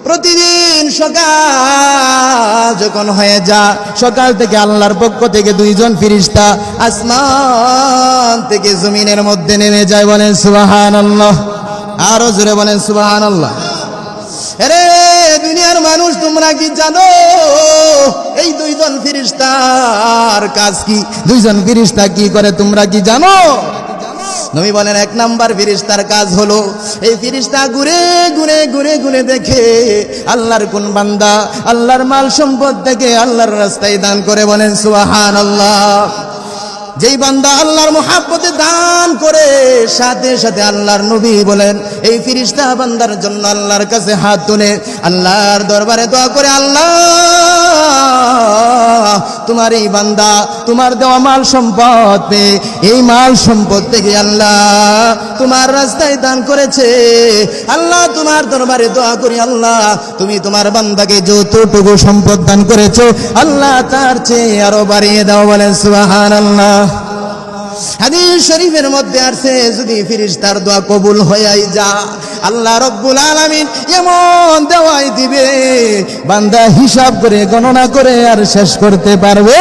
প্রতিদিন সকাল যখন হয়ে যায়, সকাল থেকে আল্লাহর পক্ষ থেকে দুইজন ফেরেশতা আসমান থেকে জমিনের মধ্যে নেমে যায়। বলেন সুবহানাল্লাহ, আরো জোরে বলেন সুবহানাল্লাহ। আরে দুনিয়ার মানুষ, তোমরা কি জানো এই দুইজন ফেরেশতার কাজ কি? দুইজন ফেরেশতা কি করে তোমরা কি জানো? নবী বলেন, এক নাম্বার ফেরেশতার কাজ হলো, এই ফেরেশতা ঘুরে ঘুরে ঘুরে ঘুরে দেখে আল্লাহর কোন বান্দা আল্লাহর মাল সম্পদ থেকে আল্লাহর রাস্তায় দান করে। বলেন সুবহানাল্লাহ। যেই বান্দা আল্লাহর মহব্বতে দান করে, সাথে সাথে আল্লাহর নবী বলেন এই ফেরেশতা বান্দার জন্য আল্লাহর কাছে হাত তুলে আল্লাহর দরবারে দোয়া করে, আল্লাহ তোমার এই বান্দা তোমার দেওয়া মাল সম্পদ পেয়ে এই মাল সম্পদ থেকে আল্লাহ তোমার রাস্তায় দান করেছে। আল্লাহ তোমার দরবারে দোয়া করি, আল্লাহ তুমি তোমার বান্দাকে যতটুকু সম্পদ দান করেছো আল্লাহ তার চেয়ে আরো বাড়িয়ে দাও। বলেন সুবহানাল্লাহ। হাদিস শরীফের মধ্যে আছে, যদি ফেরেশতার দোয়া কবুল হয়ে যায়, আল্লাহ রব্বুল আলামিন এমন দেওয়াই দিবে বান্দা হিসাব করে গণনা করে আর শেষ করতে পারবে